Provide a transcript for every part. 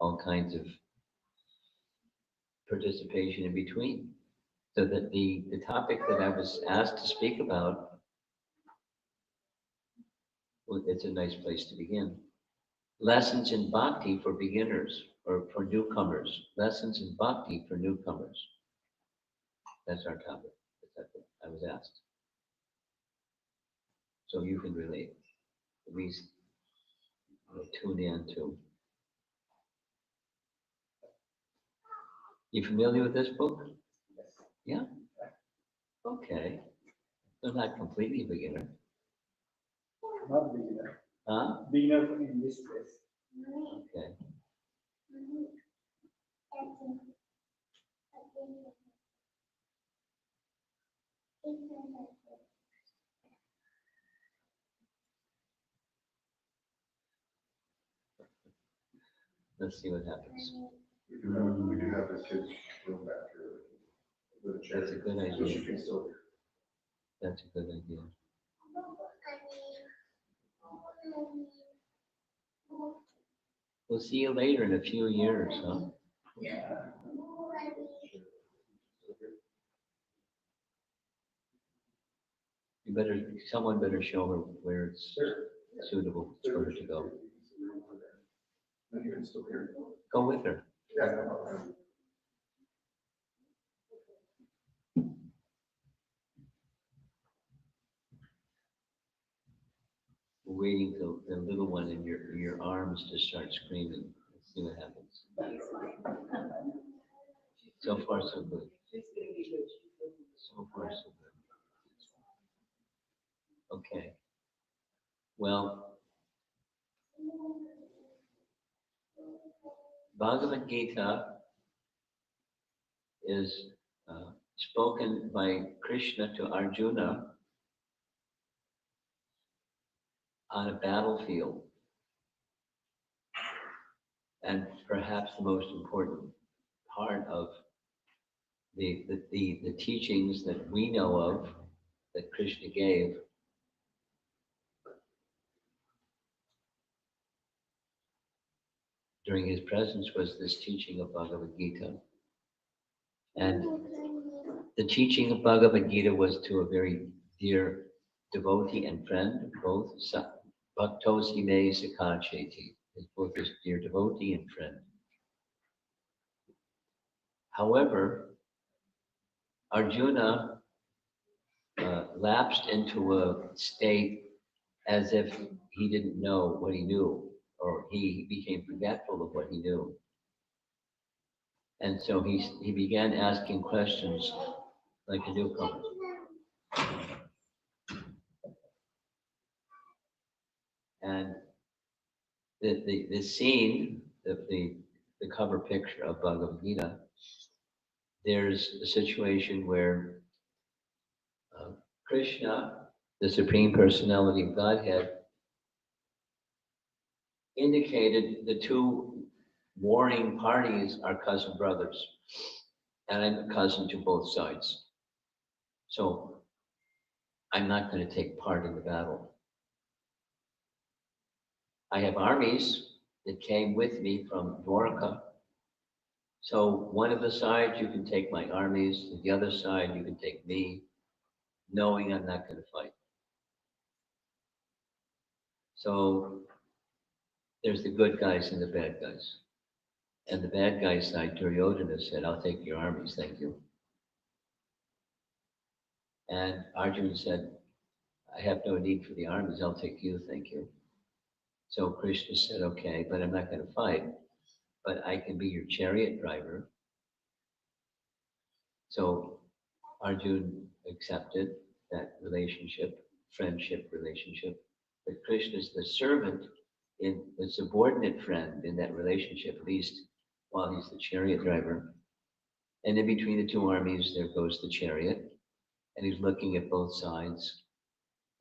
all kinds of participation in between. So that the topic that I was asked to speak about, well, it's a nice place to begin. Lessons in Bhakti for beginners or for newcomers. Lessons in Bhakti for newcomers. That's our topic. That's what I was asked. So you can relate. At least tune in to. You familiar with this book? Yeah? Okay. So not completely beginner. Not beginner. Huh? Beginner in this place. Okay. Let's see what happens. We do have the kids' room back here with a chair. That's a good So she idea. can still hear. That's a good idea. We'll see you later in a few years, huh? You better, someone better show her where it's suitable for her to go. Then you can still hear. Go with her. Yeah, no problem. We're waiting till the little one in your arms to start screaming. Let's see what happens. So far, so good. So far, so good. Okay. Well, Bhagavad Gita is spoken by Krishna to Arjuna on a battlefield. And perhaps the most important part of the teachings that we know of that Krishna gave during his presence was this teaching of Bhagavad Gita. And the teaching of Bhagavad Gita was to a very dear devotee and friend, both Bhaktos Hime Sakacheti, is both his dear devotee and friend. However, Arjuna lapsed into a state as if he didn't know what he knew, or he became forgetful of what he knew. And so he began asking questions like a newcomer. And the scene, the cover picture of Bhagavad Gita, there's a situation where Krishna, the Supreme Personality of Godhead, indicated the two warring parties are cousin brothers, and I'm a cousin to both sides. So I'm not going to take part in the battle. I have armies that came with me from Dwarka. So one of the sides you can take my armies, and the other side you can take me, knowing I'm not going to fight. So there's the good guys and the bad guys. And the bad guy side, Duryodhana said, I'll take your armies, thank you. And Arjuna said, I have no need for the armies, I'll take you, thank you. So Krishna said, okay, but I'm not going to fight, but I can be your chariot driver. So Arjuna accepted that relationship, friendship relationship. But Krishna is the servant, in the subordinate friend in that relationship, at least while he's the chariot driver. And in between the two armies, there goes the chariot. And he's looking at both sides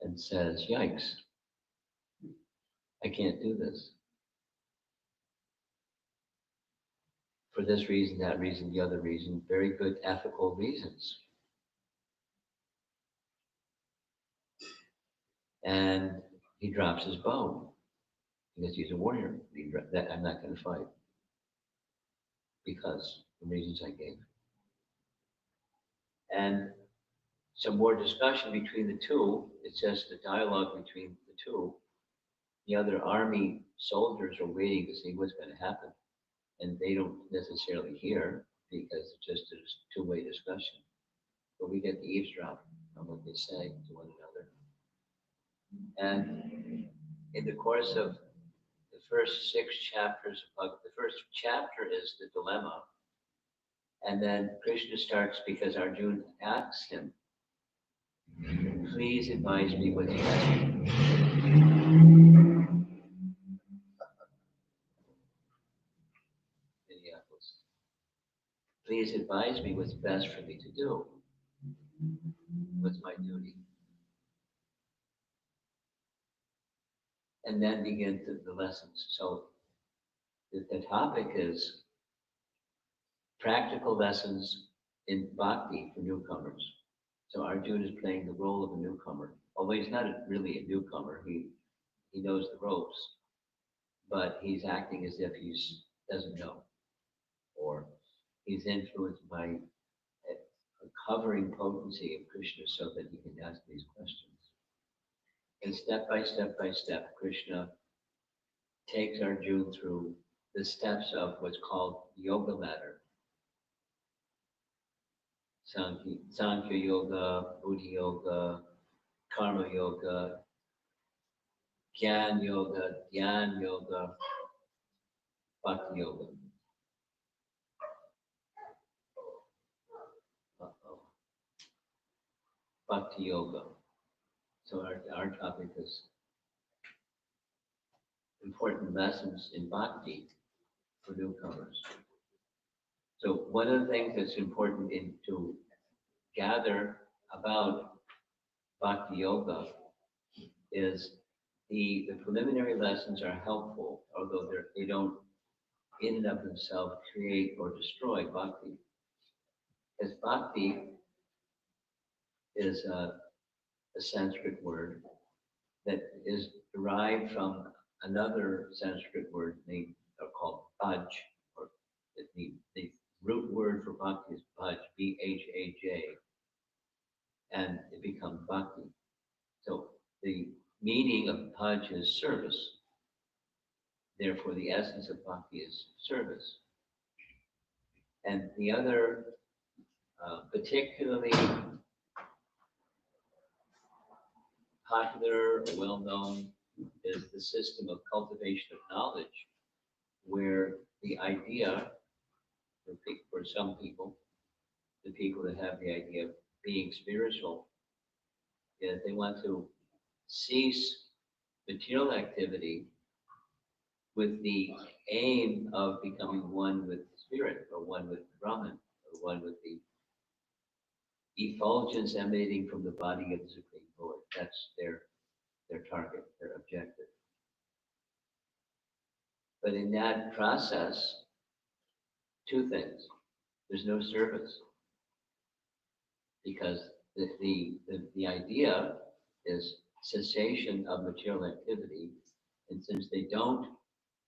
and says, yikes, I can't do this. For this reason, that reason, the other reason, very good ethical reasons. And he drops his bow because he's a warrior. I'm not going to fight. because the reasons I gave. And some more discussion between the two. It's just the dialogue between the two. The other army soldiers are waiting to see what's going to happen. And they don't necessarily hear because it's just a two-way discussion. But we get the eavesdrop on what they say to one another. And in the course of the first 6 chapters of the first chapter is the dilemma. And then Krishna starts because Arjuna asks him, please advise me what's best. Minneapolis. Please advise me what's best for me to do. What's my duty? And then begin the lessons. So the topic is practical lessons in bhakti for newcomers. So Arjuna is playing the role of a newcomer. Although he's not really a newcomer, he knows the ropes, but he's acting as if he doesn't know, or he's influenced by a covering potency of Krishna so that he can ask these questions. And step by step, Krishna takes Arjuna through the steps of what's called yoga ladder. Sankhya yoga, Buddhi yoga, Karma yoga, Jnana yoga, Dhyan yoga, Bhakti yoga. Bhakti yoga. So our topic is important lessons in bhakti for newcomers. So one of the things that's important to gather about bhakti yoga is the preliminary lessons are helpful, although they don't in and of themselves create or destroy bhakti. Because bhakti is a Sanskrit word that is derived from another Sanskrit word named or called bhaj, or the root word for bhakti is bhaj, B-H-A-J, and it becomes bhakti. So the meaning of bhaj is service. Therefore, the essence of bhakti is service. And the other particularly popular or well-known is the system of cultivation of knowledge, where the idea, for some people, the people that have the idea of being spiritual, is they want to cease material activity with the aim of becoming one with spirit, or one with Brahman, or one with the effulgence emanating from the body of the Supreme Lord. That's their target, their objective. But in that process, 2 things. There's no service, because the idea is cessation of material activity, and since they don't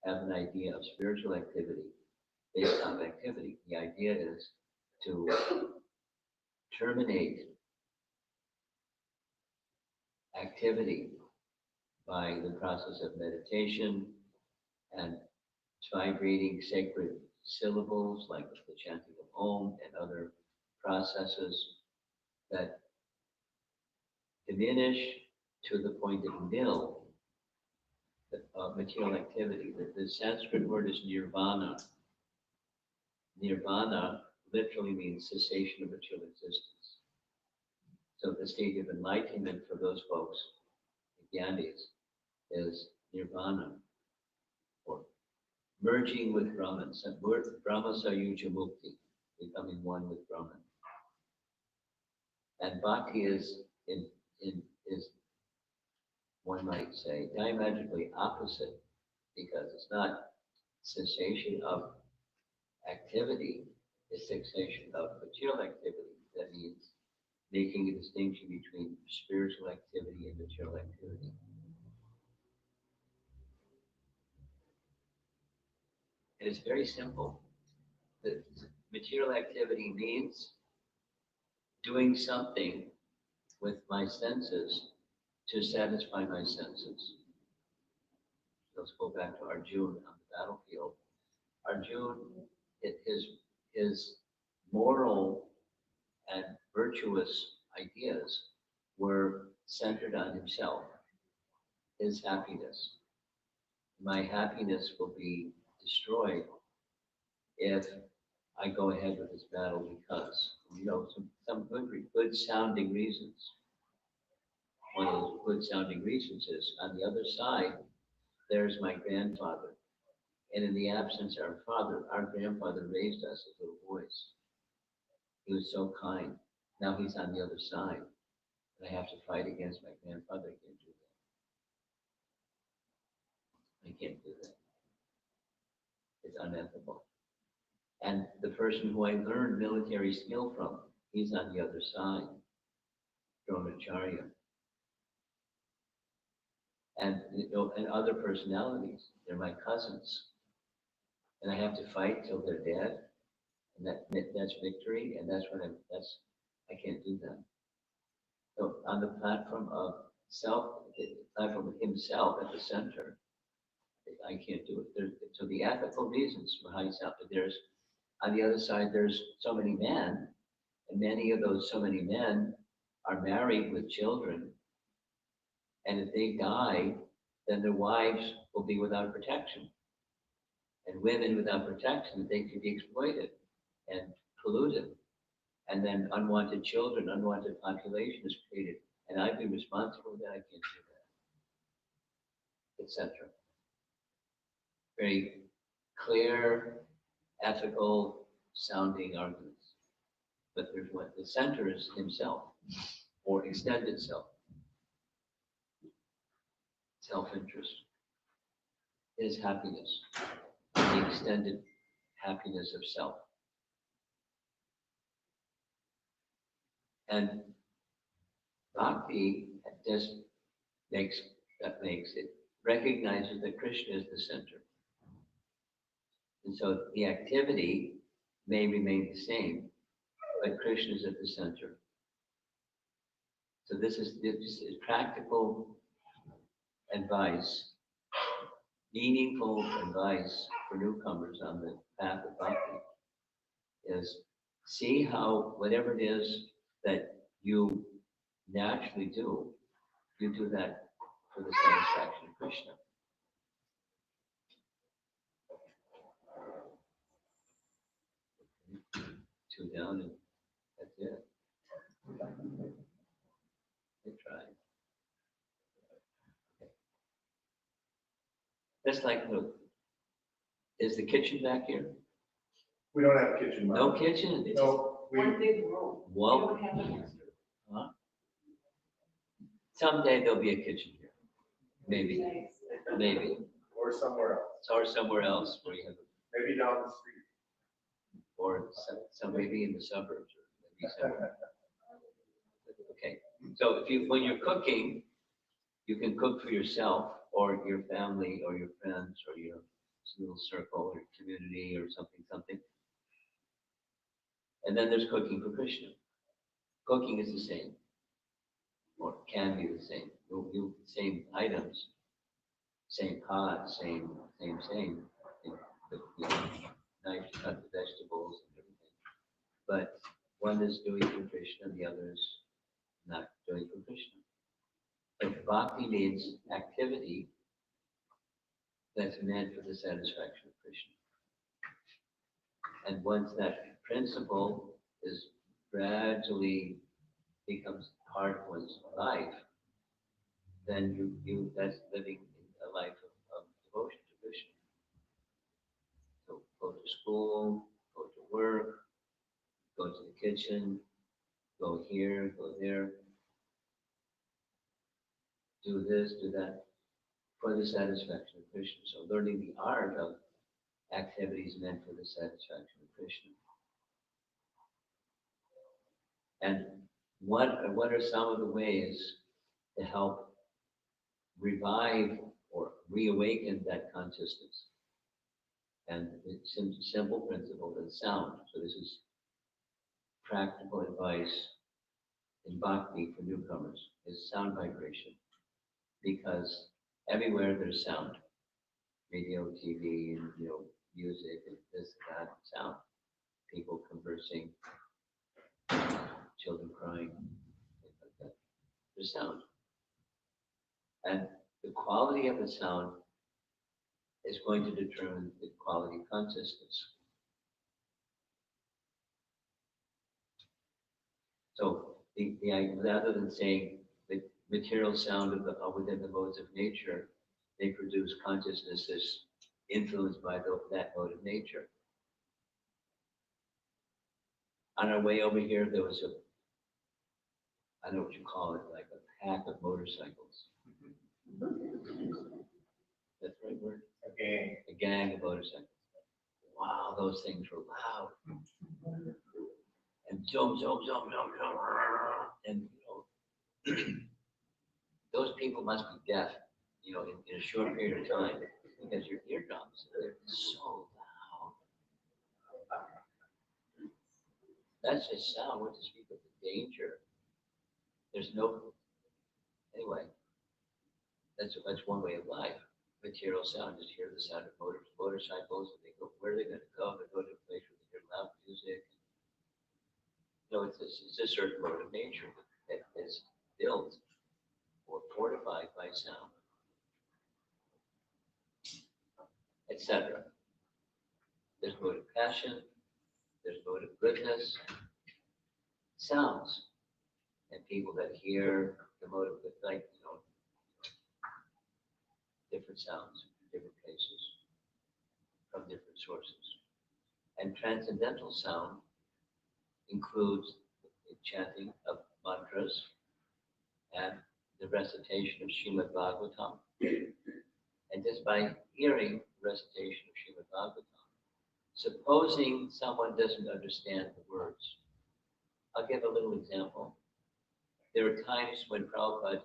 have an idea of spiritual activity based on activity, the idea is to terminate activity by the process of meditation and vibrating sacred syllables like the chanting of Om and other processes that diminish to the point of nil material activity. The Sanskrit word is nirvana. Nirvana literally means cessation of material existence. So the state of enlightenment for those folks, the Gyanis, is nirvana, or merging with Brahman. So Brahma Sayuja Mukti, becoming one with Brahman. And bhakti is one might say diametrically opposite, because it's not cessation of activity, it's cessation of material activity. That means making a distinction between spiritual activity and material activity. And it's very simple. the material activity means doing something with my senses to satisfy my senses. Let's go back to Arjuna on the battlefield. Arjuna, his moral and virtuous ideas were centered on himself, his happiness. My happiness will be destroyed if I go ahead with this battle because, some good sounding reasons. One of those good sounding reasons is on the other side, there's my grandfather. And in the absence of our grandfather raised us as little boys. He was so kind. Now he's on the other side. And I have to fight against my grandfather. I can't do that. I can't do that. It's unethical. And the person who I learned military skill from, he's on the other side. Dronacharya. And and other personalities, they're my cousins. And I have to fight till they're dead. And that's victory, and I can't do that. So on the platform of self, the platform of himself at the center, I can't do it. So the ethical reasons for how yourself, there's, on the other side, there's so many men, and many of those so many men are married with children, and if they die, then their wives will be without protection. And women without protection, they could be exploited and polluted. And then unwanted children, unwanted population is created. And I'd be responsible for that. I can't do that, etc. Very clear, ethical sounding arguments. But there's what the center is himself, or extended self, self-interest, his happiness, the extended happiness of self. And Bhakti just makes it, recognizes that Krishna is the center. And so the activity may remain the same, but Krishna is at the center. So this is practical advice, meaningful advice for newcomers on the path of Bhakti is see how whatever it is that you naturally do, you do that for the satisfaction of Krishna. Two down and that's it. I tried. That's like, look, is the kitchen back here? We don't have a kitchen. No Mom. kitchen? It's No, One big room. Well, We don't have an extra. huh? Someday there'll be a kitchen here. Maybe, Nice. maybe. or somewhere else, Or somewhere else where you have, maybe down the street. or some maybe in the suburbs or maybe somewhere. Okay, so when you're cooking, you can cook for yourself or your family or your friends or your little circle or community or something. And then there's cooking for Krishna. Cooking is the same, or can be the same. Same items, same pot, same. Knife to cut the vegetables and everything. But one is doing for Krishna, the other is not doing for Krishna. But Bhakti means activity that's meant for the satisfaction of Krishna. And once that principle is gradually becomes part of one's life, then that's living a life of devotion to Krishna. So go to school, go to work, go to the kitchen, go here, go there, do this, do that, for the satisfaction of Krishna. So learning the art of activities meant for the satisfaction of Krishna. And what are some of the ways to help revive or reawaken that consciousness? And it's a simple principle of sound. So this is practical advice in Bhakti for newcomers, is sound vibration. Because everywhere there's sound, radio, TV, and music, and this, that, sound, people conversing, children crying, things like that. There's sound. And the quality of the sound is going to determine the quality of consciousness. So rather than saying the material sound of within the modes of nature, they produce consciousnesses influenced by that mode of nature. On our way over here, there was I don't know what you call it, like a pack of motorcycles. That's the right word? Okay. A gang of motorcycles. Wow, those things were loud. And zoom, zoom, zoom, zoom, zoom. And those people must be deaf, in a short period of time, because your eardrums, they're so loud. That's just sound. What to speak of the danger? There's anyway, that's one way of life. Material sound, just hear the sound of motorcycles, and they go, where are they going to go? They go to a place where they hear loud music. It's a certain mode of nature that is built or fortified by sound, etc. There's mode of passion, there's mode of goodness, sounds, and people that hear the mode of good, like, different sounds, different places, from different sources. And transcendental sound includes the chanting of mantras and the recitation of Srimad Bhagavatam. And just by hearing the recitation of Srimad Bhagavatam, supposing someone doesn't understand the words, I'll give a little example. There are times when Prabhupada,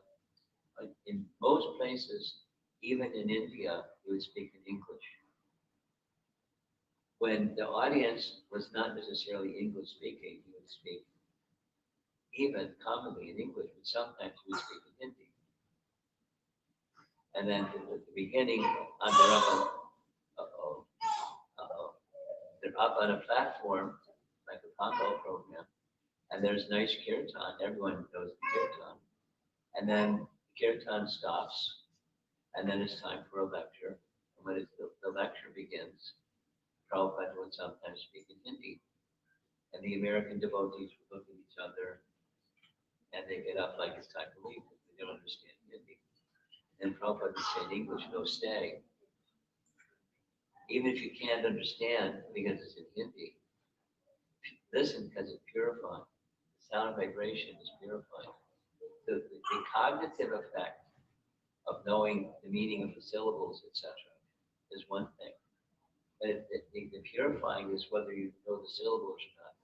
in most places, even in India, he would speak in English. When the audience was not necessarily English speaking, he would speak even commonly in English, but sometimes he would speak in Hindi. And then at the beginning, they're up on a platform, like a Pangal program, and there's nice kirtan. Everyone knows the kirtan. And then kirtan stops, and then it's time for a lecture. And when the lecture begins, Prabhupada would sometimes speak in Hindi. And the American devotees would look at each other, and they get up like it's time to leave because they don't understand Hindi. And Prabhupada would say in English, no, stay. Even if you can't understand because it's in Hindi, listen because it's purifying. The sound vibration is purifying. The cognitive effect of knowing the meaning of the syllables, etc., is one thing. But the purifying is whether you know the syllables or not.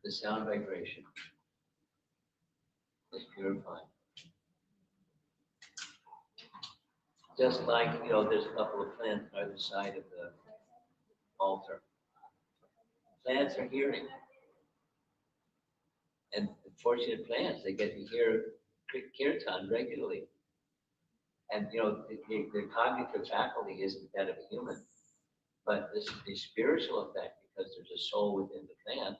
The sound vibration is purifying. Just like, there's a couple of plants by the side of the altar. Plants are hearing. And fortunate plants, they get to hear kirtan regularly. And, the cognitive faculty isn't that of a human. But the spiritual effect, because there's a soul within the plant,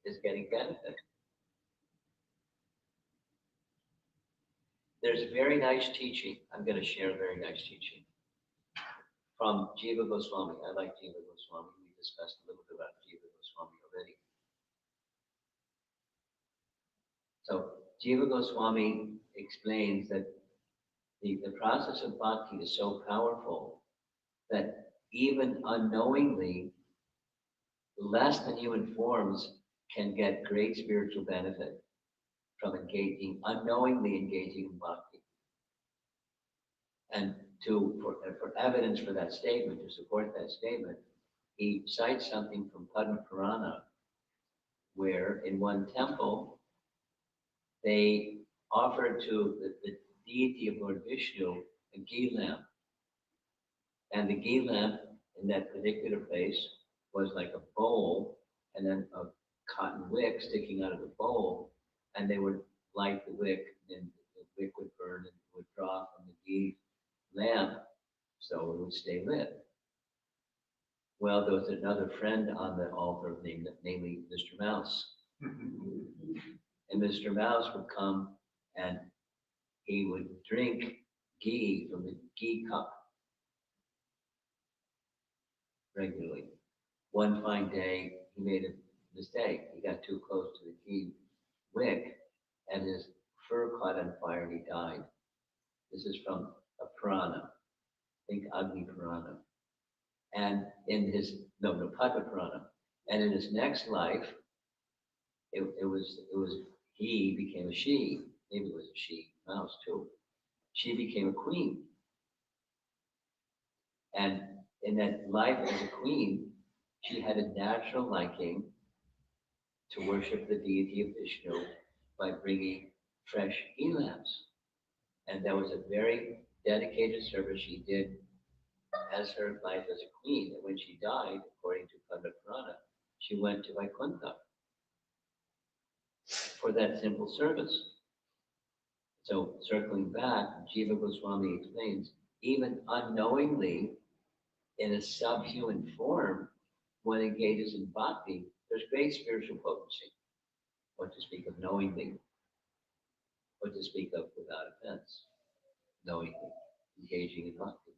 is getting benefit. There's a very nice teaching. I'm going to share a very nice teaching from Jiva Goswami. I like Jiva Goswami. We discussed a little bit about Jiva Goswami already. So Jiva Goswami explains that the process of bhakti is so powerful that even unknowingly, less than human forms can get great spiritual benefit from unknowingly engaging in bhakti. And for evidence for that statement, to support that statement, he cites something from Padma Purana, where in one temple, they offered to the deity of Lord Vishnu a ghee lamp. And the ghee lamp in that particular place was like a bowl and then a cotton wick sticking out of the bowl. And they would light the wick and the wick would burn and it would draw from the ghee lamp so it would stay lit. Well, there was another friend on the altar named, namely Mr. Mouse. And Mr. Mouse would come and he would drink ghee from the ghee cup regularly. One fine day, he made a mistake. He got too close to the ghee wick and his fur caught on fire and he died. This is from a Purana. Think Agni Purana. And in his, no, Pata Purana. And in his next life, it was, he became a she. Maybe it was a she mouse too. She became a queen. And in that life as a queen, she had a natural liking to worship the deity of Vishnu by bringing fresh ghee lamps. And that was a very dedicated service she did as her life as a queen. And when she died, according to Padma Purana, she went to Vaikuntha for that simple service. So circling back, Jiva Goswami explains, even unknowingly, in a subhuman form, one engages in bhakti, there's great spiritual potency. What to speak of knowingly, what to speak of without offense, knowingly, engaging in bhakti.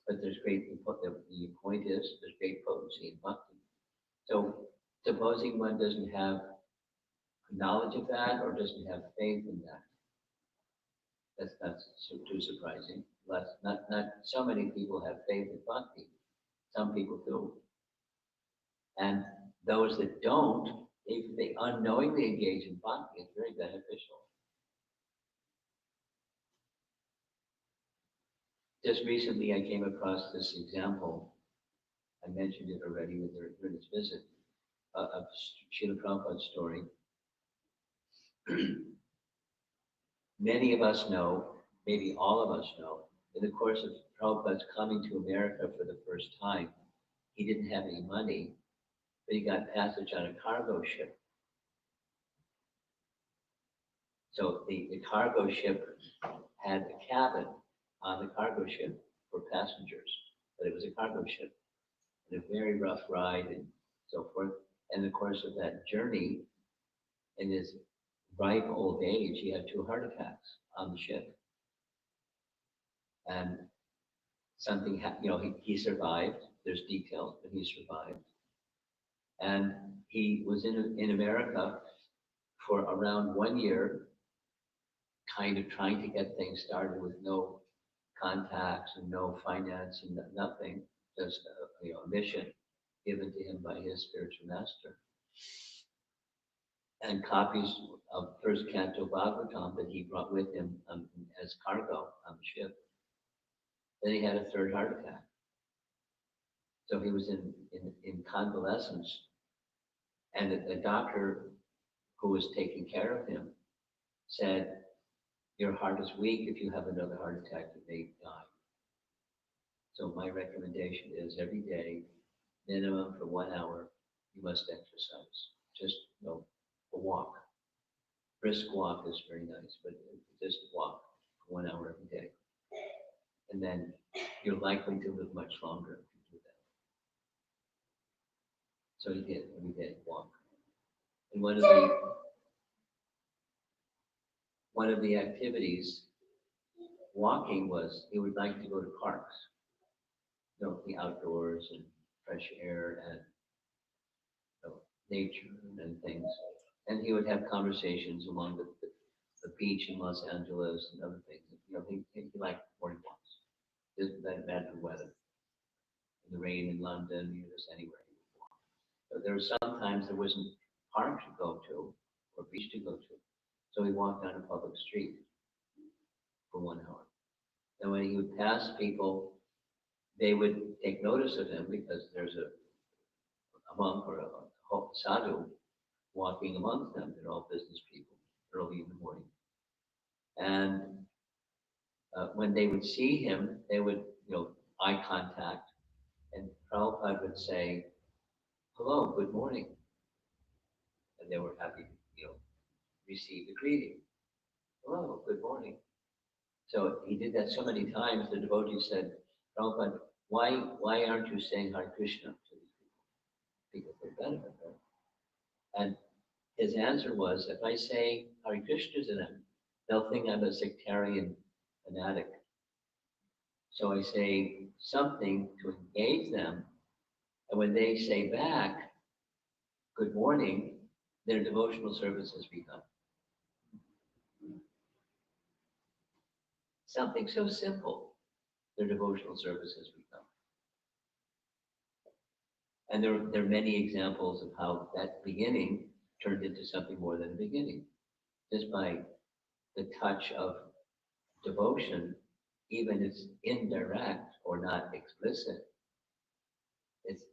But there's great, the point is, there's great potency in bhakti. So supposing one doesn't have knowledge of that or doesn't have faith in that, that's not too surprising. Not so many people have faith in bhakti. Some people do. And those that don't, if they unknowingly engage in bhakti, it's very beneficial. Just recently, I came across this example. I mentioned it already during this visit, of Srila Prabhupada's story. Many of us know, maybe all of us know, in the course of Prabhupada's coming to America for the first time, he didn't have any money, but he got passage on a cargo ship. So the cargo ship had a cabin on the cargo ship for passengers, but it was a cargo ship and a very rough ride and so forth. And in the course of that journey, in his ripe old age, he had 2 heart attacks on the ship. And something happened, he survived. There's details, but he survived. And he was in America for around 1 year, kind of trying to get things started with no contacts and no finance and nothing, just a mission given to him by his spiritual master. And copies of first canto Bhagavatam that he brought with him as cargo on the ship. Then he had a 3rd heart attack. So he was in convalescence. And the doctor who was taking care of him said, your heart is weak. If you have another heart attack, you may die. So my recommendation is every day, minimum for 1 hour, you must exercise. Just a walk. Brisk walk is very nice, but just walk for 1 hour every day. And then you're likely to live much longer if you do that. So he did every day walk. And one of the activities walking was he would like to go to parks, the outdoors and fresh air and nature and things. And he would have conversations along the beach in Los Angeles and other things. He liked morning walks. Doesn't matter the weather. In the rain in London, just anywhere he would walk. But there were sometimes there wasn't park to go to or beach to go to. So he walked down a public street for 1 hour. And when he would pass people, they would take notice of him because there's a monk or a sadhu walking amongst them. They're all business people early in the morning. And when they would see him, they would, eye contact, and Prabhupada would say, hello, good morning. And they were happy to, receive the greeting. Hello, good morning. So he did that so many times, the devotee said, Prabhupada, why aren't you saying Hare Krishna to these people? Because they benefit, right? And his answer was, if I say Hare Krishna to them, they'll think I'm a sectarian fanatic. So I say something to engage them, and when they say back, good morning, their devotional service has begun. Something so simple, their devotional service has begun. And there are many examples of how that beginning turned into something more than a beginning. Just by the touch of devotion, even if it's indirect or not explicit,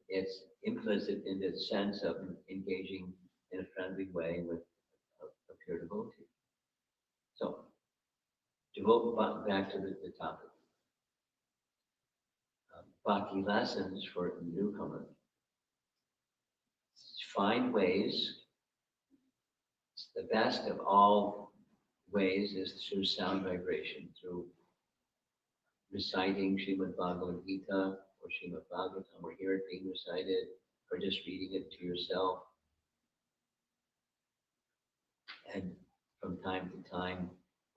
it's implicit in the sense of engaging in a friendly way with a pure devotee. So, devote back to the topic. Bhakti lessons for newcomers. Find ways. The best of all ways is through sound vibration, through reciting Srimad Bhagavad Gita or Srimad Bhagavatam, or hear it being recited, or just reading it to yourself. And from time to time,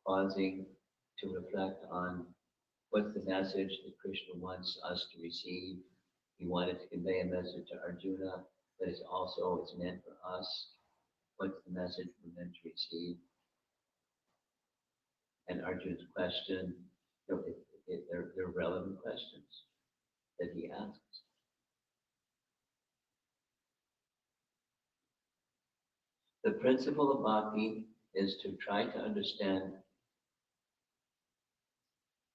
pausing to reflect on what's the message that Krishna wants us to receive. He wanted to convey a message to Arjuna, but it's meant for us. What's the message we're meant to receive? And Arjuna's question, they're relevant questions that he asks. The principle of bhakti is to try to understand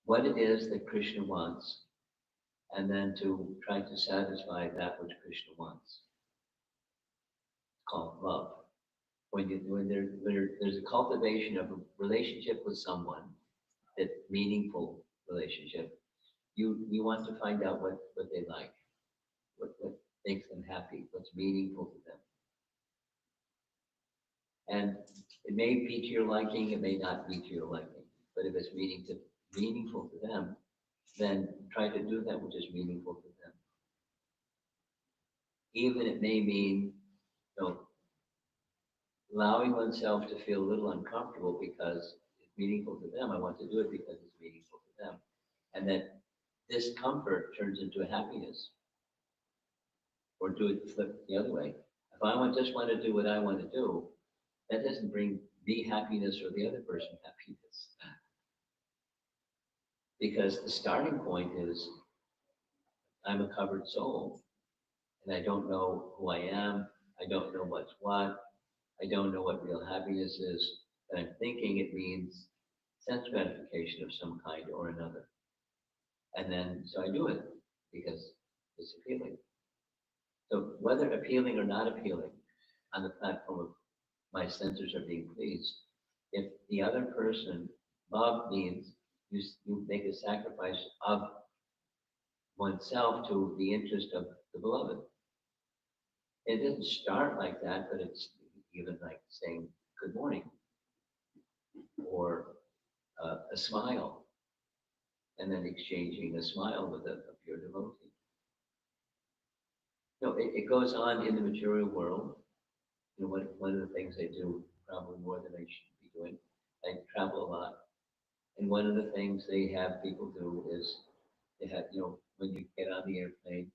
what it is that Krishna wants, and then to try to satisfy that which Krishna wants. It's called love. When there's a cultivation of a relationship with someone, that meaningful relationship, you want to find out what they like, what makes them happy, what's meaningful to them. And it may be to your liking, it may not be to your liking, but if it's meaningful to them, then try to do that which is meaningful to them. Even it may mean, allowing oneself to feel a little uncomfortable because it's meaningful to them. I want to do it because it's meaningful to them. And that discomfort turns into a happiness. Or do it flip the other way. If I just want to do what I want to do, that doesn't bring me happiness or the other person happiness. Because the starting point is, I'm a covered soul, and I don't know who I am, I don't know what's what, I don't know what real happiness is, but I'm thinking it means sense gratification of some kind or another. And then, so I do it because it's appealing. So whether appealing or not appealing, on the platform of my senses are being pleased, if the other person, love means you make a sacrifice of oneself to the interest of the beloved. It didn't start like that, but it's even like saying good morning or a smile, and then exchanging a smile with a pure devotee. It goes on in the material world. One of the things I do probably more than I should be doing, I travel a lot. And one of the things they have people do is they have, when you get on the airplane,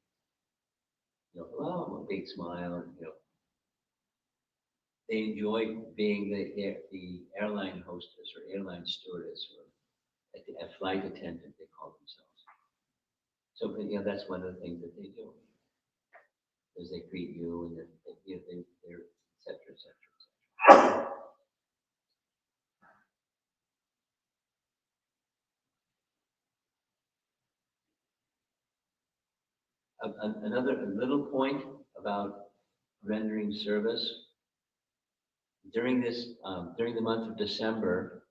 hello, a big smile, and, they enjoy being the airline hostess or airline stewardess or a flight attendant, they call themselves. So, that's one of the things that they do, is they greet you and they're et cetera, et cetera, et cetera. Another little point about rendering service. During the month of December,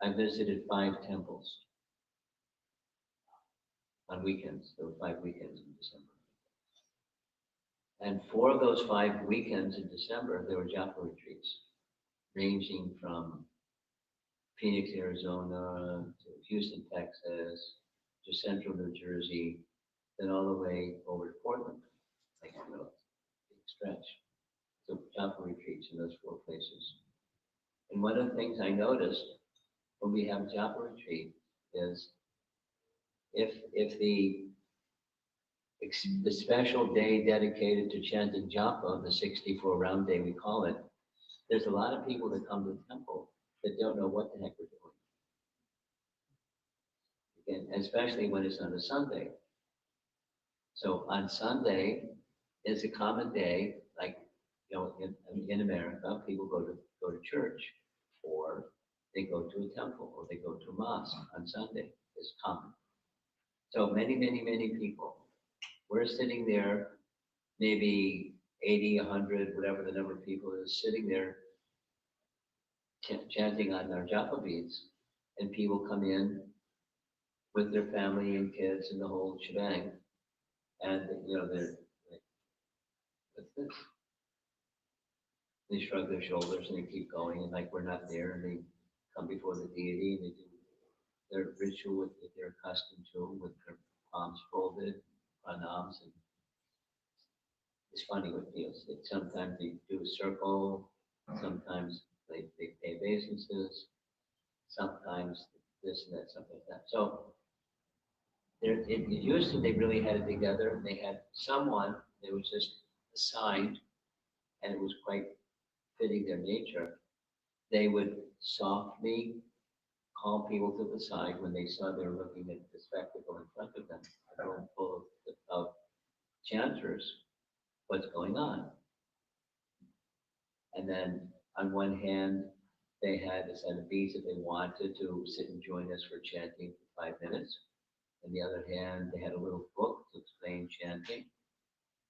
I visited 5 temples. on weekends. There were 5 weekends in December. And 4 of those 5 weekends in December, there were Japa retreats, ranging from Phoenix, Arizona, to Houston, Texas, to central New Jersey, then all the way over to Portland, like big stretch. So Japa retreats in those 4 places. And one of the things I noticed when we have Japa retreat is if the special day dedicated to chanting japa, the 64 round day we call it, there's a lot of people that come to the temple that don't know what the heck we're doing. Again, especially when it's on a Sunday. So on Sunday is a common day, like in America, people go to church, or they go to a temple, or they go to a mosque on Sunday. It's common. So many people. We're sitting there, maybe 80, 100, whatever the number of people is, sitting there chanting on our japa beads, and people come in with their family and kids and the whole shebang, and they're like, "What's this?" They shrug their shoulders and they keep going, and like we're not there, and they come before the deity and they do their ritual that they're accustomed to, with their palms folded, pranams, and it's funny what feels. Sometimes they do a circle, sometimes they pay obeisances, sometimes this and that, something like that. So it used to, they really had it together. They had someone that was just assigned, and it was quite fitting their nature. They would softly call people to the side when they saw they were looking at the spectacle in front of them, a room full of chanters. What's going on? And then on one hand, they had a set of beads if they wanted to sit and join us for chanting for 5 minutes. On the other hand, they had a little book to explain chanting.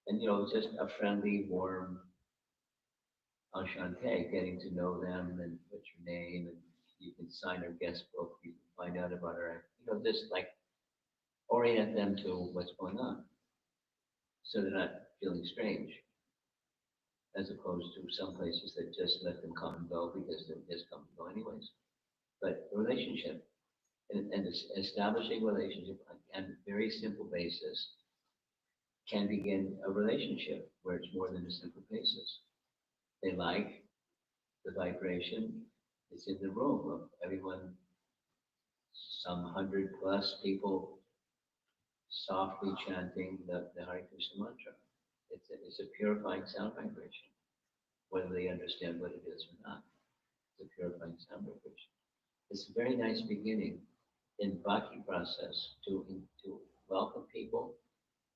And just a friendly, warm enchanté, getting to know them, and what's your name, and you can sign our guest book, you can find out about our, just like orient them to what's going on, so they're not feeling strange, as opposed to some places that just let them come and go because they just come and go anyways. But a relationship, and establishing a relationship on a very simple basis can begin a relationship where it's more than a simple basis. They like the vibration. It's in the room of everyone, some 100+ people softly chanting the Hare Krishna mantra. It's a purifying sound vibration, whether they understand what it is or not. It's a purifying sound vibration. It's a very nice beginning in Bhakti process to welcome people,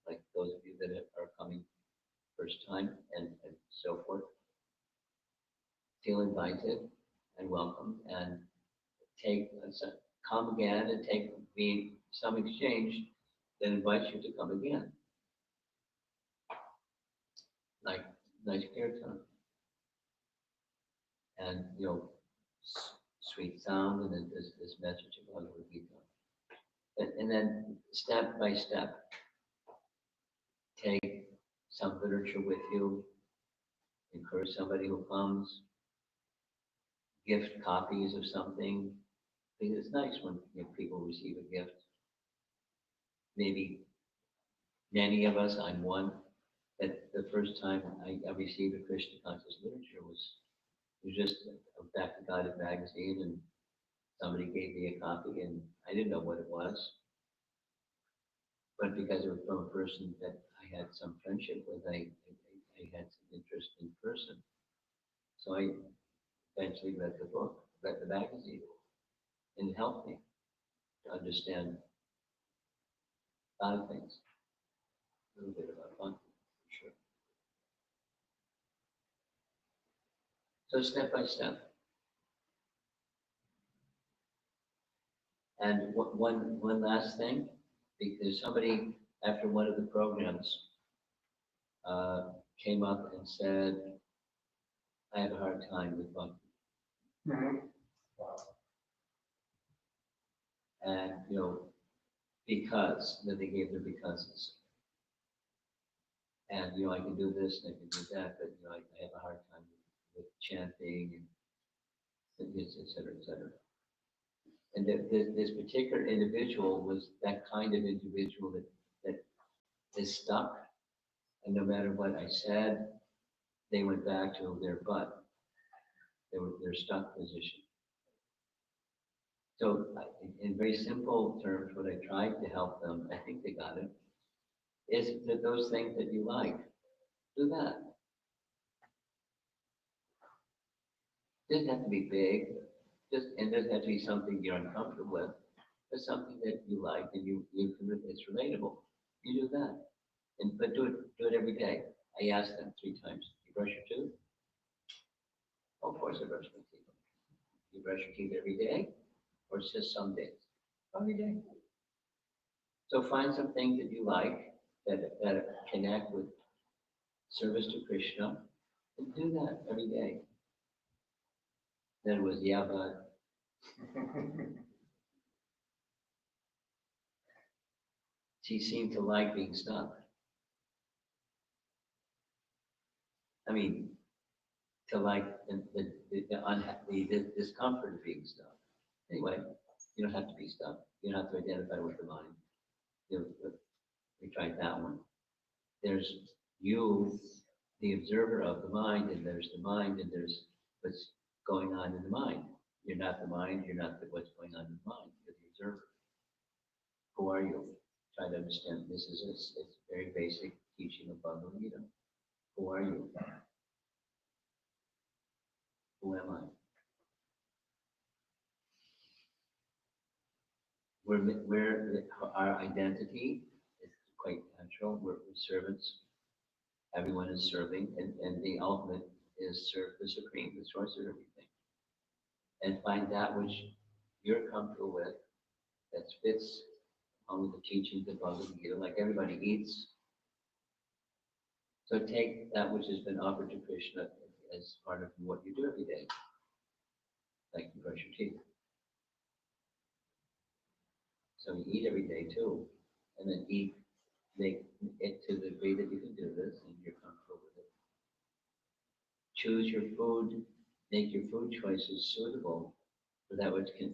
like those of you that are coming first time and so forth. Feel invited and welcome, and come again, and be some exchange that invites you to come again. Like nice kirtan, and sweet sound, and then this message of Bhagavad Gita. And then step by step, take some literature with you, encourage somebody who comes, gift copies of something, because it's nice when people receive a gift. Maybe many of us, I'm one, that the first time I received a Krishna conscious literature was just a Bhakti Guided magazine, and somebody gave me a copy, and I didn't know what it was. But because it was from a person that I had some friendship with, I had some interest in person. So I eventually read the book, read the magazine, and it helped me to understand a lot of things. A little bit about Bhakti, for sure. So step by step. And one last thing, because somebody after one of the programs came up and said, I have a hard time with Bhakti. Mhm. Wow. And because, then they gave their becauses. And, I can do this and I can do that, but, I have a hard time with chanting and this, et cetera, et cetera. And this particular individual was that kind of individual that is stuck. And no matter what I said, they went back to their butt. Their stuck position. So in very simple terms, what I tried to help them, I think they got it, is that those things that you like, do that. It doesn't have to be big, and doesn't have to be something you're uncomfortable with, but something that you like and you can, it's relatable. You do that, but do it every day. I asked them 3 times. You brush your teeth? Oh, of course I brush my teeth. You brush your teeth every day, or it's just some days? Every day. So find some things that you like that connect with service to Krishna, and do that every day. Then it was, yeah, but she seemed to like being stuck. I mean, to like the discomfort of being stuck. Anyway, you don't have to be stuck. You don't have to identify with the mind. We tried that one. There's you, the observer of the mind, and there's the mind, and there's what's going on in the mind. You're not the mind, you're not what's going on in the mind, you're the observer. Who are you? Try to understand. This is it's very basic teaching of Bhagavad Gita. Who are you? Who am I? Our identity is quite natural. We're servants. Everyone is serving, and the ultimate is serve the supreme, the source of everything. And find that which you're comfortable with, that fits on with the teachings of Bhagavad Gita, like everybody eats. So take that which has been offered to Krishna as part of what you do every day. Like you brush your teeth. So you eat every day too. And then make it to the degree that you can do this and you're comfortable with it. Choose your food, make your food choices suitable for that which can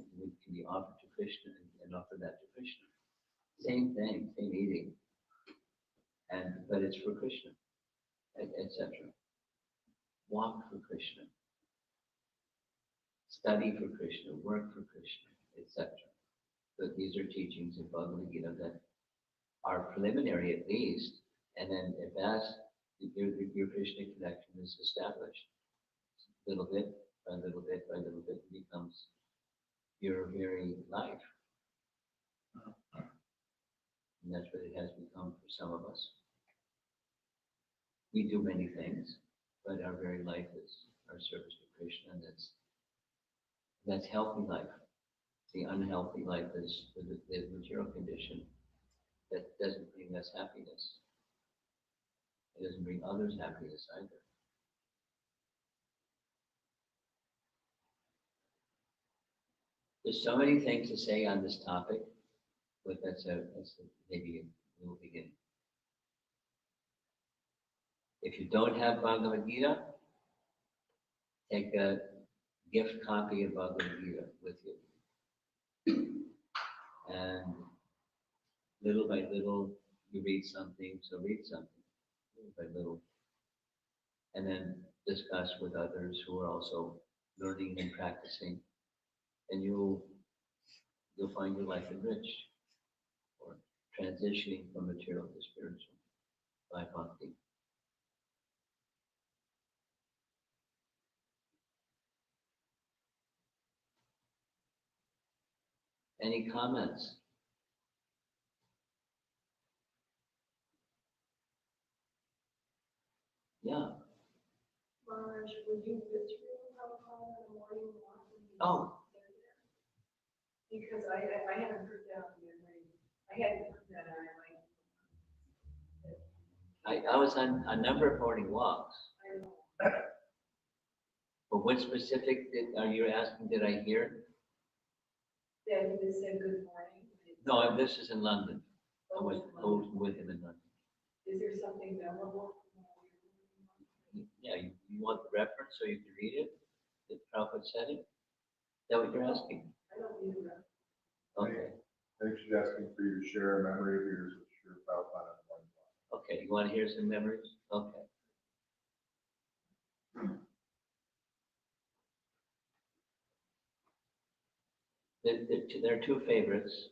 be offered to Krishna and offer that to Krishna. Same thing, same eating. But it's for Krishna, etc. Walk for Krishna. Study for Krishna, work for Krishna, etc. So these are teachings in Bhagavad Gita that are preliminary at least, and then at best, your Krishna connection is established. Little bit by little bit by little bit, it becomes your very life. And that's what it has become for some of us. We do many things, but our very life is our service to Krishna, and that's healthy life. The unhealthy life is the material condition that doesn't bring us happiness. It doesn't bring others happiness either. There's so many things to say on this topic, but that's maybe a little beginning. If you don't have Bhagavad Gita, take a gift copy of Bhagavad Gita with you. And little by little, you read something, so read something, little by little. And then discuss with others who are also learning and practicing. And you'll find your life enriched, or transitioning from material to spiritual by Bhakti. Any comments? Yeah. Maharaj, would you withdraw Prabhupada in the morning walk? Oh. Because I haven't heard that on the memory. I hadn't heard that on my. I was on a number of morning walks. I know. But what specific are you asking? Did I hear? That he said good morning. No, this is in London. I was with him in London. Is there something memorable? Yeah, you want the reference so you can read it? The prophet said it? Is that what you're asking? I don't need that. Okay, I think she's asking for you to share a memory of yours with your Prabhupada and one. okay. You want to hear some memories? Okay. There are two favorites.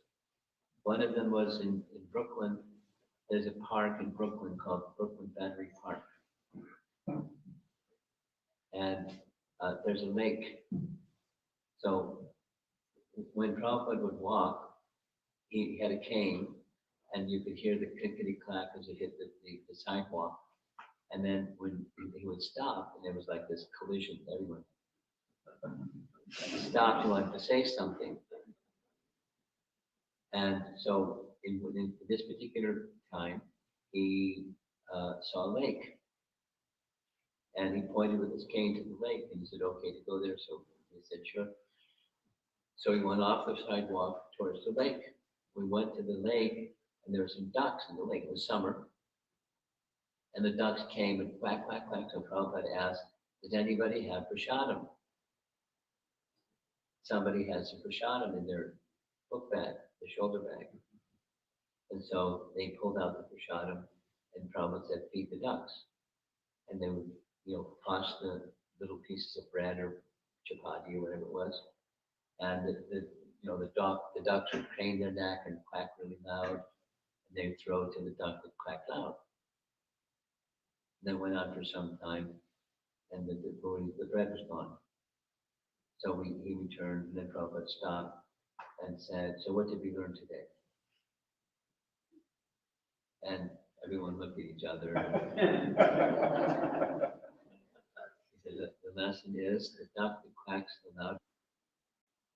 One of them was in Brooklyn. There's a park in Brooklyn called Brooklyn Battery Park. And there's a lake. So when Prabhupada would walk, he had a cane, and you could hear the clickety-clack as it hit the sidewalk. And then when he would stop, and there was like this collision, everyone stopped, he wanted to say something. And so in this particular time, he saw a lake. And he pointed with his cane to the lake, and he said, okay to go there. So he said, sure. So he went off the sidewalk towards the lake. We went to the lake, and there were some ducks in the lake. It was summer. And the ducks came and quack, quack, quack. So Prabhupada asked, does anybody have prasadam? Somebody has some prasadam in their book bag, the shoulder bag. And so they pulled out the prasadam, and Prabhupada said, feed the ducks. And they would, toss the little pieces of bread or chapati or whatever it was. And the ducks would crane their neck and quack really loud. And they would throw it to the duck that quacked loud. And that went on for some time, and the bread was gone. So he returned, and then Prabhupada stopped and said, so what did we learn today? And everyone looked at each other. He said, the lesson is the duck that quacks the loud.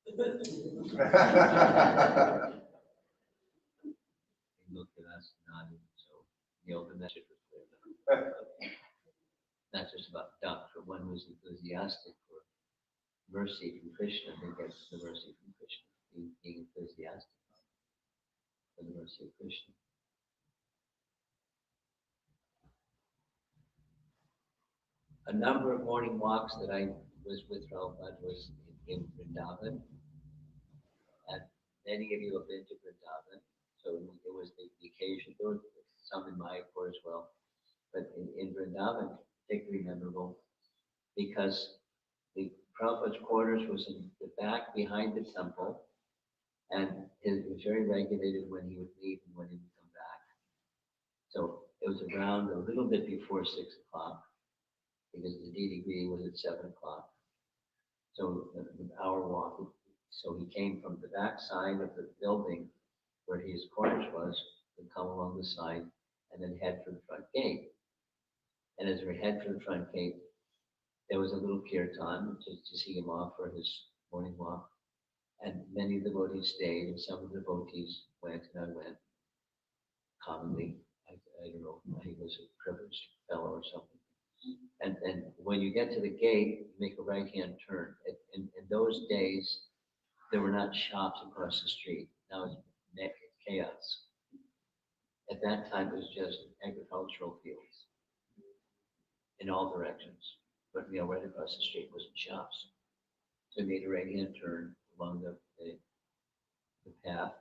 He looked at us and nodded, so the message was clear. Not just about ducks, but one who's enthusiastic for mercy from Krishna, they get the mercy from Krishna, being enthusiastic for the mercy of Krishna. A number of morning walks that I was with Prabhupada was in Vrindavan, and many of you have been to Vrindavan, so it was the occasion. There was some in Mayapur as well, but in Vrindavan, particularly memorable, because the Prabhupada's quarters was in the back behind the temple, and it was very regulated when he would leave and when he would come back. So it was around a little bit before 6 o'clock, because the deity was at 7 o'clock. So an hour walk. So he came from the back side of the building where his quarters was, and come along the side, and then head for the front gate. And as we head for the front gate, there was a little kirtan to see him off for his morning walk. And many of the devotees stayed, and some of the devotees went, and I went commonly. I don't know, he was a privileged fellow or something. And when you get to the gate, you make a right-hand turn. In those days, there were not shops across the street. Now it's chaos. At that time, it was just agricultural fields in all directions. But right across the street wasn't shops. So we made a right-hand turn along the path.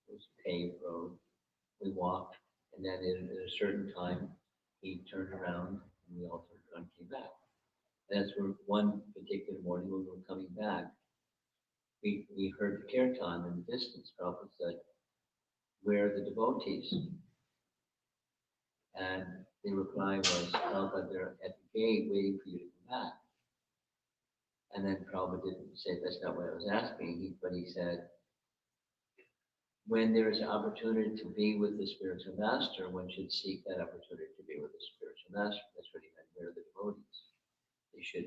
It was a paved road. We walked, and then at a certain time, he turned around, and we all turned around and came back. And that's where one particular morning when we were coming back, we heard the kirtan in the distance. Prabhupada said, where are the devotees? And the reply was, Prabhupada, they're at the gate waiting for you to come back. And then Prabhupada didn't say, that's not what I was asking, but he said, when there is an opportunity to be with the spiritual master, one should seek that opportunity to be with the spiritual master. That's what he meant, where are the devotees?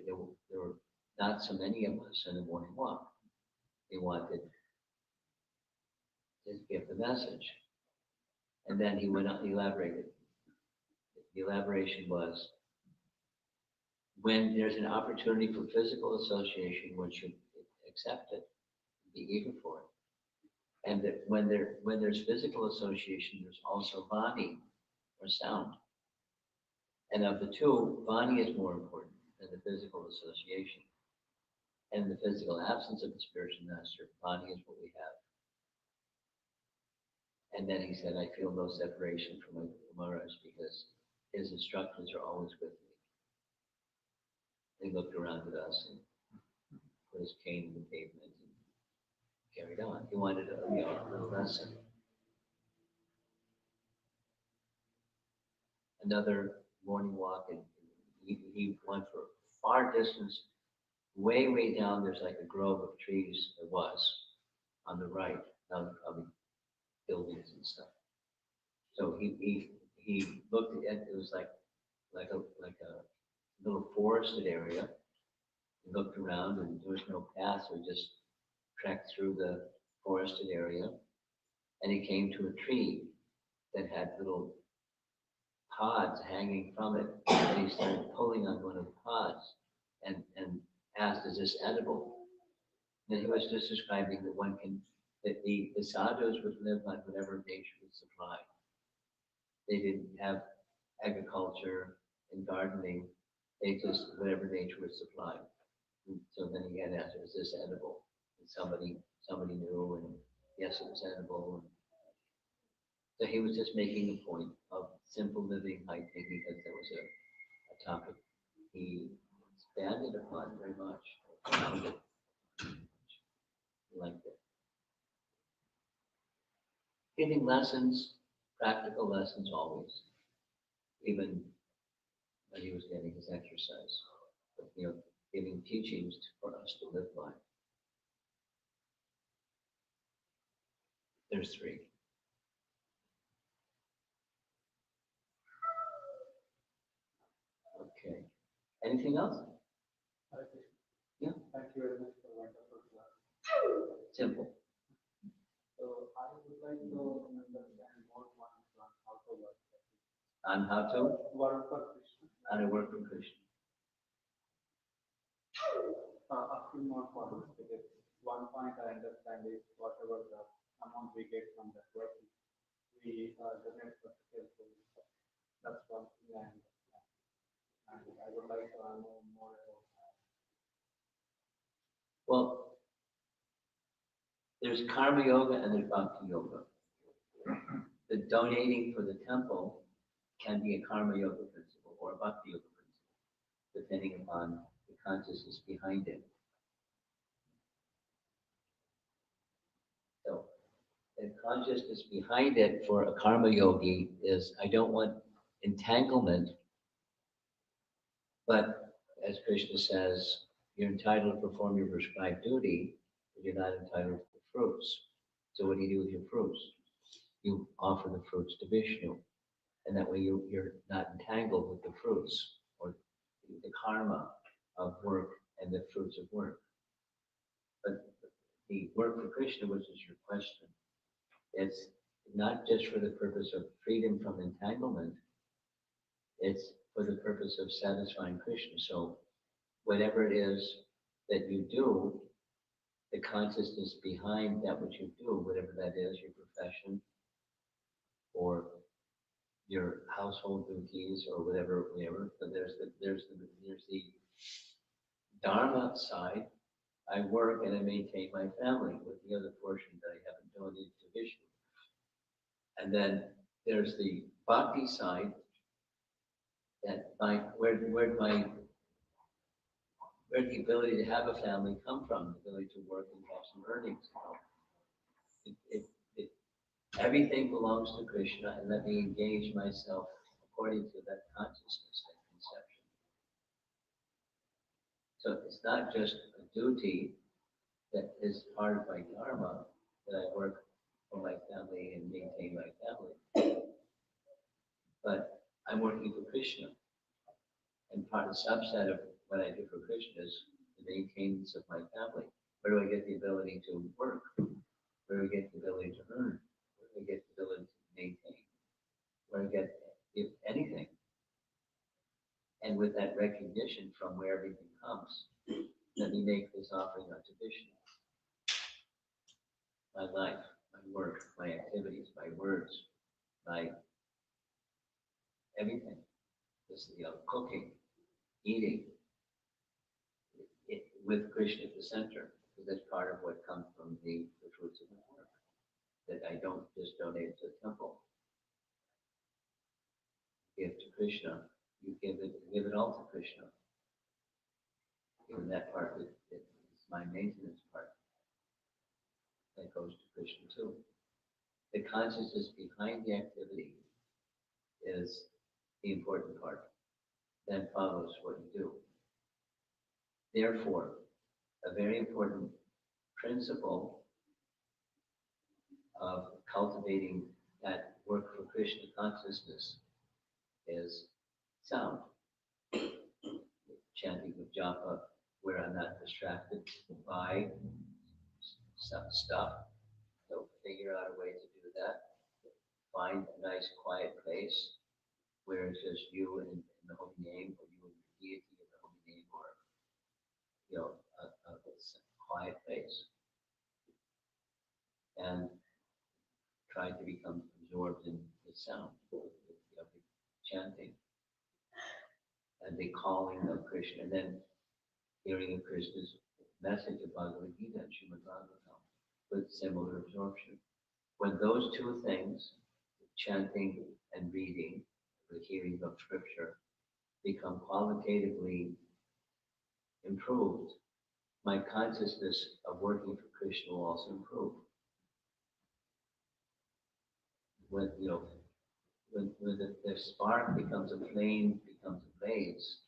There were not so many of us in the morning walk. They wanted to give the message. And then he went on, he elaborated. The elaboration was, when there's an opportunity for physical association, one should accept it, be eager for it. And that when there's physical association, there's also body or sound. And of the two, body is more important than the physical association. And the physical absence of the spiritual master, body is what we have. And then he said, I feel no separation from my Maharaj because his instructions are always with me. He looked around at us and put his cane in the pavement and carried on. He wanted a lesson. Another morning walk, and he went for a far distance, way down. There's like a grove of trees. There was on the right, now probably buildings and stuff. So he looked at it was like a little forested area. He looked around and there was no path, so he just trekked through the forested area, and he came to a tree that had little pods hanging from it, and he started pulling on one of the pods and asked, is this edible? And he was just describing that the sadhus would live on whatever nature would supply. They didn't have agriculture and gardening, they just, whatever nature would supply. And so then he had asked, is this edible? And somebody knew, and yes, it was edible. So he was just making a point of simple living, high thinking, because that was a topic he expanded upon very much. Found it. He liked it. Giving lessons, practical lessons always, even when he was getting his exercise, but giving teachings for us to live by. There's three. Okay. Anything else? Yeah. Thank you very much for wonderful class. Simple. So I would like to understand more points on how to work. On how to? Work for Krishna. How to work for Krishna. A few more points, because one point I understand is whatever the amount we get from that work, we donate for the helpful. That's one thing I understand. And I would like to know more about that. Well, there's karma yoga and there's bhakti yoga. The donating for the temple can be a karma yoga principle or a bhakti yoga principle, depending upon the consciousness behind it. So the consciousness behind it for a karma yogi is, I don't want entanglement, but as Krishna says, you're entitled to perform your prescribed duty, but you're not entitled to the fruits. So what do you do with your fruits? You offer the fruits to Vishnu, and that way you're not entangled with the fruits or the karma of work and the fruits of work. But the work for Krishna, which is your question, it's not just for the purpose of freedom from entanglement, it's for the purpose of satisfying Krishna. So whatever it is that you do, the consciousness behind that which you do, whatever that is, your profession or your household duties or whatever. But there's the dharma side. I work and I maintain my family with the other portion that I haven't donated to Vishnu. And then there's the bhakti side, that where the ability to have a family come from, the ability to work and have some earnings. Everything belongs to Krishna, and let me engage myself according to that consciousness, that conception. So it's not just a duty that is part of my dharma, that I work for my family and maintain my family, but I'm working for Krishna. And part of the subset of what I do for Krishna is the maintenance of my family. Where do I get the ability to work? Where do I get the ability to earn? Where do I get the ability to maintain? Where do I get, if anything? And with that recognition from where everything comes, let me make this offering unto Vishnu. My life, my work, my activities, my words, my everything. This, cooking, eating, with Krishna at the center, because that's part of what comes from the fruits of my work. That I don't just donate to the temple. Give to Krishna, you give it all to Krishna. Even that part that is my maintenance part, that goes to Krishna too. The consciousness behind the activity is the important part. Then follows what you do. Therefore, a very important principle of cultivating that work for Krishna consciousness is sound. Chanting of japa, where I'm not distracted by some stuff. So figure out a way to do that. Find a nice quiet place where it's just you and the holy name, or you and the deity and the holy name, or a quiet place, and try to become absorbed in the sound, the chanting, and the calling of Krishna, and then hearing of Krishna's message of Bhagavad Gita and Srimad Bhagavatam with similar absorption. When those two things, chanting and reading, the hearing of scripture, become qualitatively improved, my consciousness of working for Krishna will also improve. When the spark becomes a flame, becomes a blaze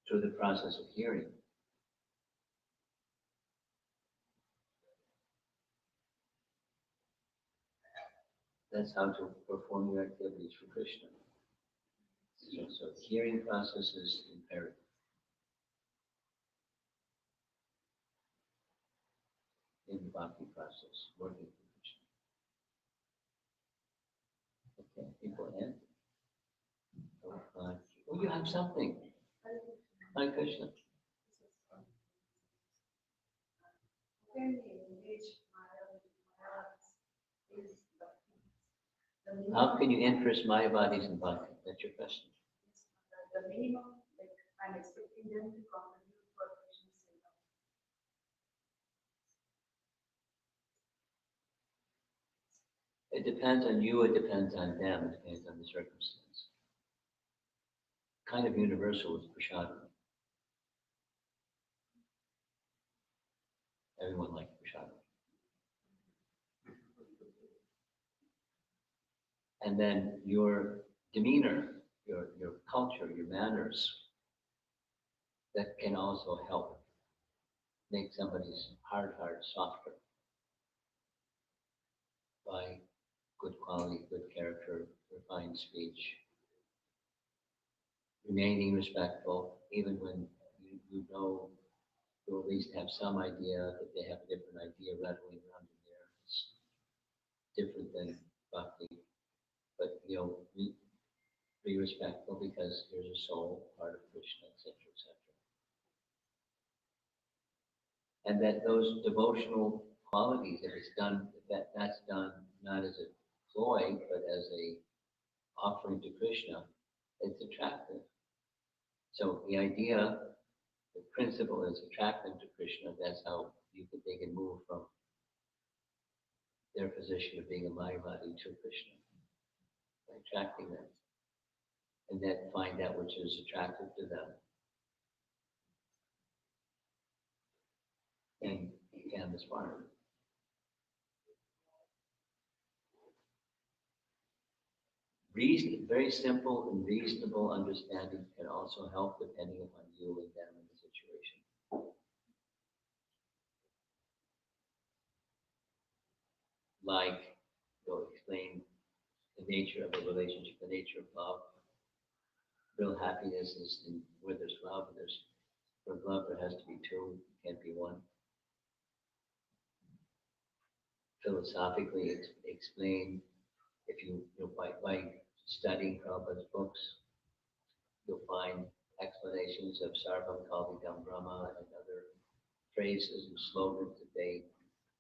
through the process of hearing. That's how to perform your activities for Krishna. So the hearing process is imperative. In the Bhakti process, working for Krishna. Okay, you go ahead. Oh, you have something. Hare Krishna. How can you interest Mayavadis in Bhakti? That's your question. The minimum, like, I'm expecting them to contribute for Krishna's sake. It depends on you, it depends on them, it depends on the circumstance. Kind of universal is prashadam. Everyone likes prashadam. And then your demeanor, your culture, your manners, that can also help make somebody's hard heart softer by good quality, good character, refined speech, remaining respectful, even when you know you at least have some idea that they have a different idea rattling around in there. It's different than Bhakti. But be respectful because there's a soul, part of Krishna, etc., etc. And that those devotional qualities, if it's done, that's done not as a ploy, but as a offering to Krishna, it's attractive. So the idea, the principle is attract them to Krishna. That's how they can move from their position of being a Mayavadi to Krishna, by attracting them. And then find out which is attractive to them. And canvas farm. Very simple and reasonable understanding can also help depending upon you and them in the situation. Like, you'll explain the nature of a relationship, the nature of love. Real happiness is where there's love. For love, there has to be two, it can't be one. Philosophically explain, if by studying Prabhupada's books, you'll find explanations of Sarvam Kalvidam Brahma and other phrases and slogans that they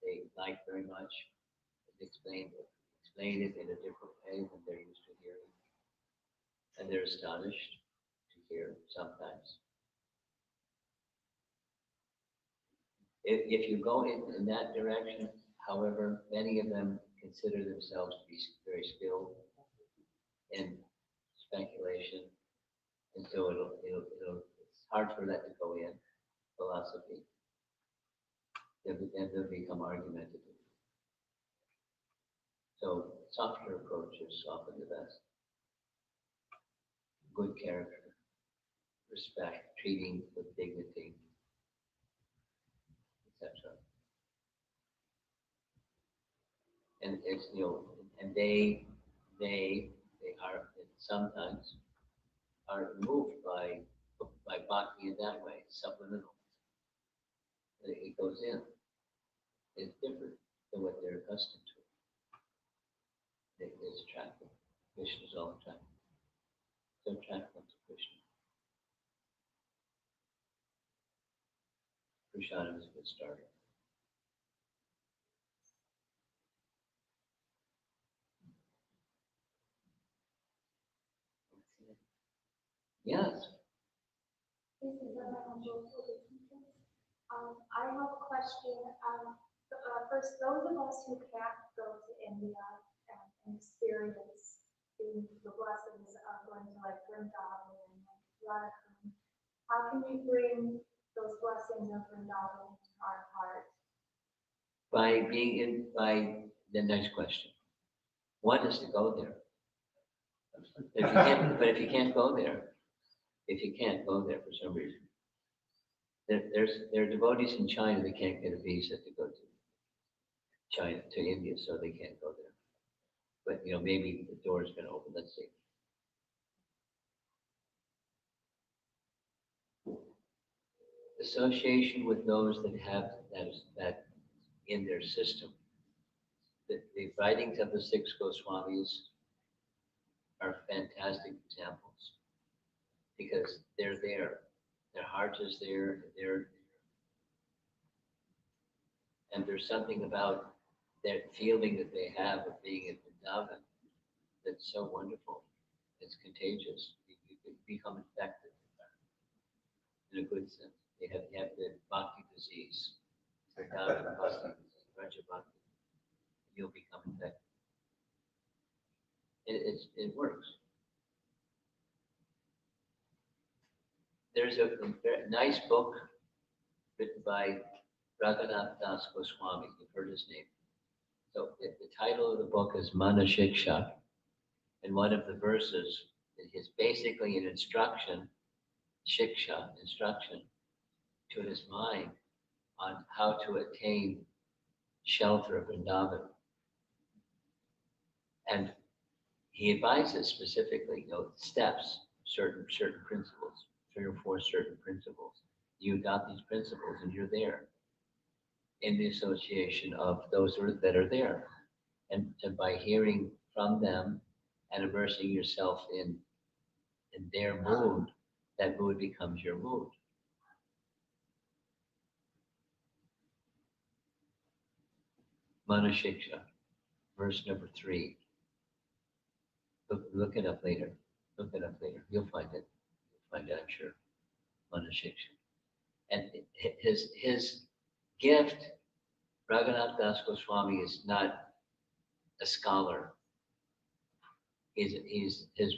they like very much. Explain it in a different way than they're used to hearing. And they're astonished to hear sometimes. If you go in that direction, however, many of them consider themselves to be very skilled in speculation. And so it's hard for that to go in, philosophy. Then they'll become argumentative. So softer approach is often the best. Good character, respect, treating with dignity, etc. And it's, and they are sometimes are moved by bhakti in that way, supplemental. It goes in. It's different than what they're accustomed to. It's attractive. Krishna is all attractive. So attract them to Krishna. Prasadam is a good starter. Yes. This is I have a question. First, those of us who can't go to India and experience the blessings of going to like Vrindavan and Radhakrishna, how can we bring those blessings of Vrindavan into our heart? By the next question. One is to go there. But if you can't go there for some reason, there are devotees in China that can't get a visa to go to China, to India, so they can't go there. But maybe the door's going to open. Let's see. Association with those that have that in their system. The writings of the six Goswamis are fantastic examples because they're there. Their heart is there. And there's something about that feeling that they have of being in Vrindavan that's so wonderful. It's contagious. You can become infected in a good sense. You have the Bhakti disease. Vrindavan Bhakti disease, Raja Bhakti. You'll become infected. It works. There's a nice book written by Raghunath Das Goswami. You've heard his name. So the title of the book is Mana Shiksha, and one of the verses is basically an instruction, instruction to his mind on how to attain shelter of Vrindavan. And he advises specifically, steps, certain principles, 3 or 4 certain principles. You adopt these principles and you're there in the association of those that are there. And by hearing from them and immersing yourself in their mood, that mood becomes your mood. Mana Shiksha, verse number 3. Look it up later. Look it up later. You'll find it. You'll find it, I'm sure. Mana Shiksha. And his gift, Raghunath Das Goswami is not a scholar. His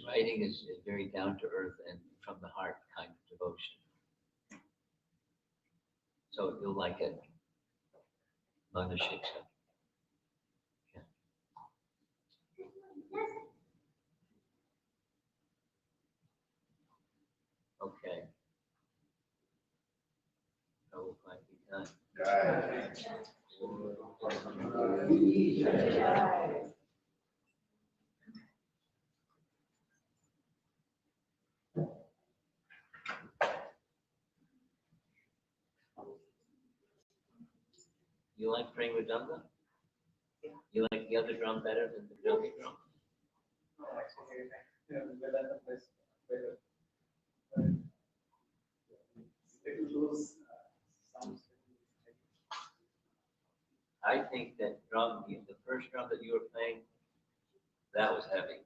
writing is very down to earth and from the heart kind of devotion. So you'll like it. Mana Shiksha. Yeah. Okay. So we'll find it done. You like praying with Dhamma? Yeah. You like the other drum better than the Dhamma drum? Actually, well, at the best, better. It lose sounds. I think that drum, the first drum that you were playing, that was heavy.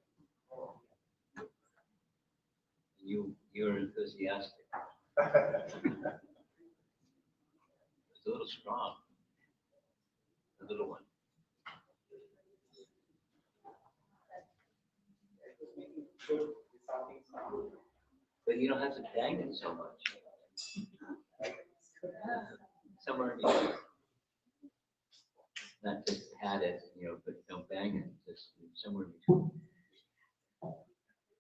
You were enthusiastic. It was a little strong. The little one. It was making good resounding sound. But you don't have to bang it so much. Somewhere in between. Not just pat it, but don't bang it, just somewhere in between.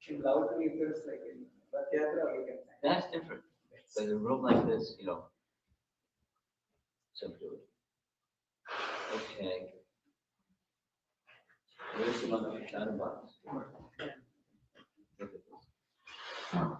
In loud meters, like in Rathayatra, we can. That's different. But in a room like this, subdue it. Okay. Where's the one that we shot in box? Look at this.